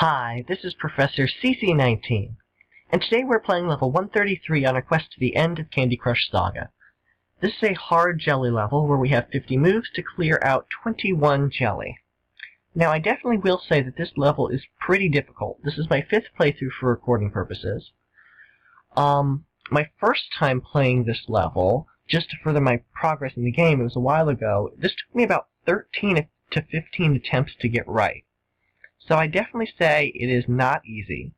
Hi, this is Professor CC19, and today we're playing level 133 on our quest to the end of Candy Crush Saga. This is a hard jelly level where we have 50 moves to clear out 21 jelly. Now, I definitely will say that this level is pretty difficult. This is my 5th playthrough for recording purposes. My first time playing this level, just to further my progress in the game, it was a while ago, this took me about 13 to 15 attempts to get right. So I definitely say it is not easy.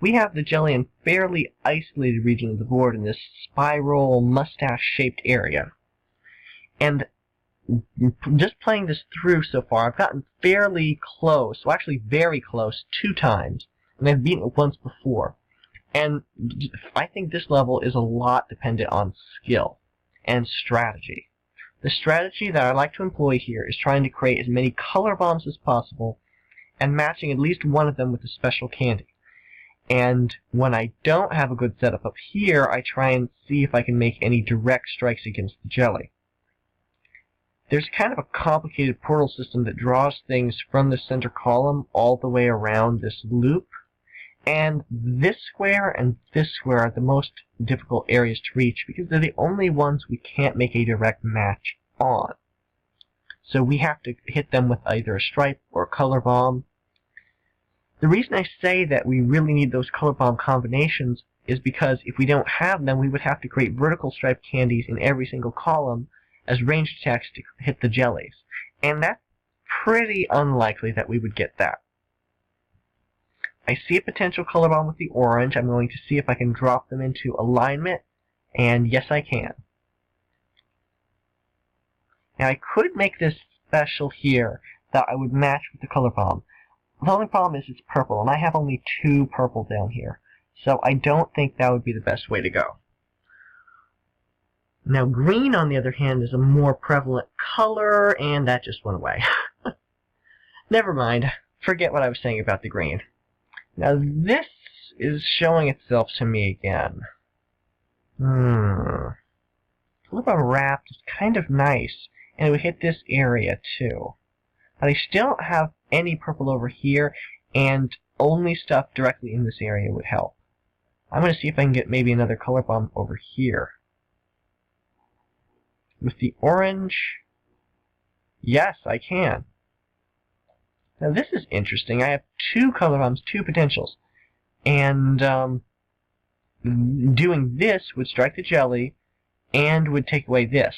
We have the jelly in fairly isolated region of the board in this spiral, mustache-shaped area. And just playing this through so far, I've gotten fairly close, well actually very close, 2 times. And I've beaten it once before. And I think this level is a lot dependent on skill and strategy. The strategy that I like to employ here is trying to create as many color bombs as possible and matching at least one of them with a special candy. And when I don't have a good setup up here, I try and see if I can make any direct strikes against the jelly. There's kind of a complicated portal system that draws things from the center column all the way around this loop. And this square and this square are the most difficult areas to reach because they're the only ones we can't make a direct match on. So we have to hit them with either a stripe or a color bomb. The reason I say that we really need those color bomb combinations is because if we don't have them, we would have to create vertical striped candies in every single column as ranged attacks to hit the jellies. And that's pretty unlikely that we would get that. I see a potential color bomb with the orange. I'm going to see if I can drop them into alignment, and yes I can. Now I could make this special here that I would match with the color bomb. The only problem is it's purple, and I have only 2 purple down here. So I don't think that would be the best way to go. Now green, on the other hand, is a more prevalent color, and that just went away. Never mind. Forget what I was saying about the green. Now this is showing itself to me again. Color bomb wrapped is kind of nice. And it would hit this area too. But I still don't have any purple over here, and only stuff directly in this area would help. I'm going to see if I can get maybe another color bomb over here. With the orange, yes, I can. Now this is interesting. I have 2 color bombs, 2 potentials. And doing this would strike the jelly and would take away this.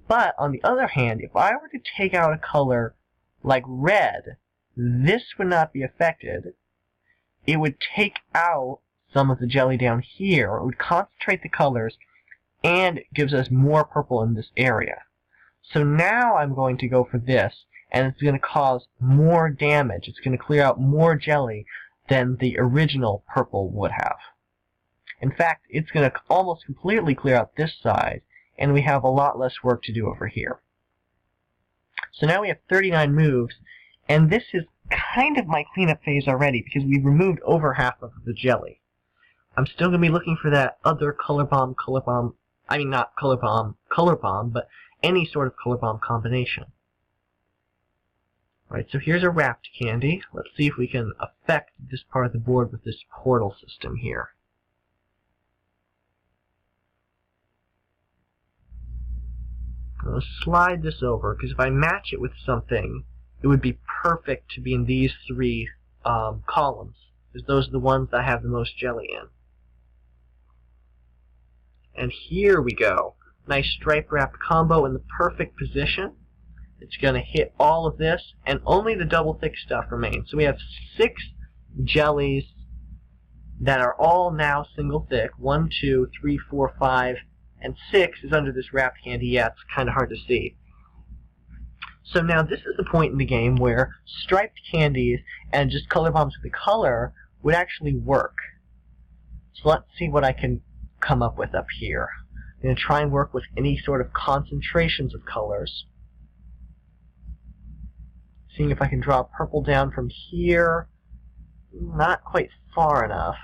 But, on the other hand, if I were to take out a color like red, this would not be affected. It would take out some of the jelly down here, or it would concentrate the colors, and it gives us more purple in this area. So now I'm going to go for this, and it's going to cause more damage. It's going to clear out more jelly than the original purple would have. In fact, it's going to almost completely clear out this side, and we have a lot less work to do over here. So now we have 39 moves, and this is kind of my cleanup phase already because we've removed over half of the jelly. I'm still going to be looking for that other color bomb, I mean not color bomb, but any sort of color bomb combination. Alright, so here's a wrapped candy. Let's see if we can affect this part of the board with this portal system here. I'll slide this over, because if I match it with something, it would be perfect to be in these 3 columns, because those are the ones that have the most jelly in. And here we go. Nice stripe-wrapped combo in the perfect position. It's going to hit all of this, and only the double-thick stuff remains. So we have 6 jellies that are all now single-thick. 1, 2, 3, 4, 5... and 6 is under this wrapped candy. Yeah, it's kind of hard to see. So now this is the point in the game where striped candies and just color bombs with the color would actually work. So let's see what I can come up with up here. I'm going to try and work with any sort of concentrations of colors. Seeing if I can draw purple down from here. Not quite far enough.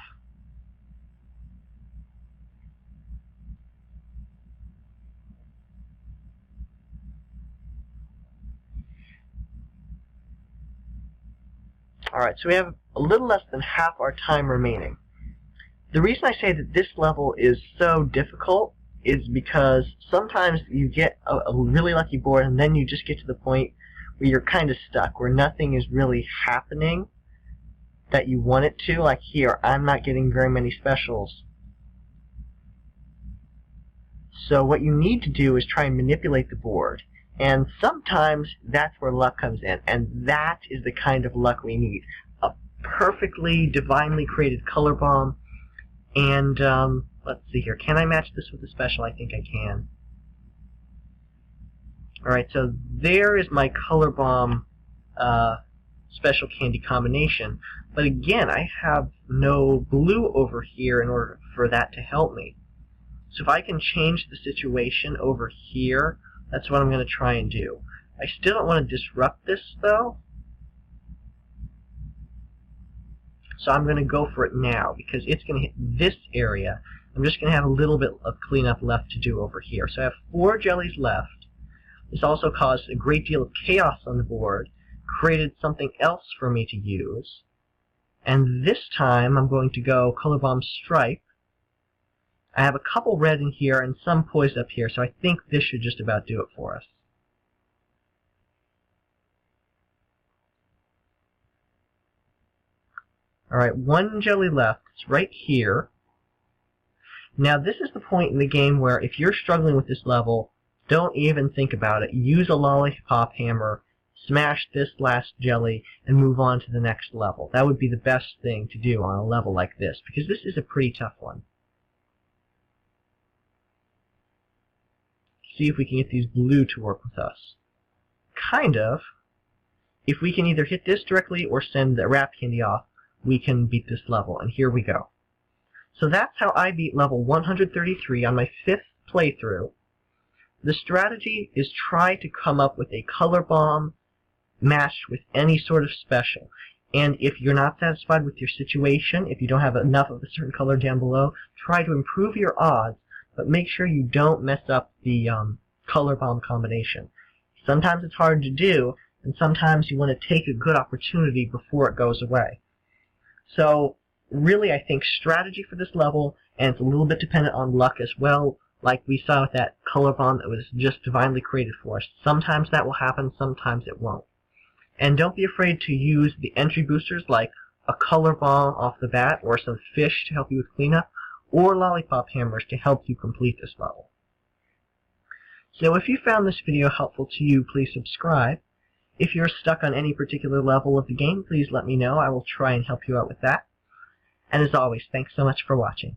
Alright, so we have a little less than half our time remaining. The reason I say that this level is so difficult is because sometimes you get a really lucky board and then you just get to the point where you're kind of stuck, where nothing is really happening that you want it to. Like here, I'm not getting very many specials. So what you need to do is try and manipulate the board. And sometimes that's where luck comes in, and that is the kind of luck we need. A perfectly, divinely created color bomb. And let's see here. Can I match this with a special? I think I can. Alright, so there is my color bomb special candy combination. But again, I have no blue over here in order for that to help me. So if I can change the situation over here, that's what I'm going to try and do. I still don't want to disrupt this, though. So I'm going to go for it now, because it's going to hit this area. I'm just going to have a little bit of cleanup left to do over here. So I have 4 jellies left. This also caused a great deal of chaos on the board, created something else for me to use. And this time I'm going to go Color Bomb Stripe. I have a couple red in here and some poised up here, so I think this should just about do it for us. Alright, 1 jelly left. It's right here. Now this is the point in the game where if you're struggling with this level, don't even think about it. Use a lollipop hammer, smash this last jelly, and move on to the next level. That would be the best thing to do on a level like this, because this is a pretty tough one. See if we can get these blue to work with us. Kind of. If we can either hit this directly or send the wrap candy off, we can beat this level, and here we go. So that's how I beat level 133 on my 5th playthrough. The strategy is try to come up with a color bomb matched with any sort of special. And if you're not satisfied with your situation, if you don't have enough of a certain color down below, try to improve your odds, but make sure you don't mess up the color bomb combination. Sometimes it's hard to do, and sometimes you want to take a good opportunity before it goes away. So really, I think strategy for this level, and it's a little bit dependent on luck as well, like we saw with that color bomb that was just divinely created for us. Sometimes that will happen, sometimes it won't. And don't be afraid to use the entry boosters like a color bomb off the bat, or some fish to help you with cleanup, or lollipop hammers to help you complete this level. So if you found this video helpful to you, please subscribe. If you're stuck on any particular level of the game, please let me know. I will try and help you out with that. And as always, thanks so much for watching.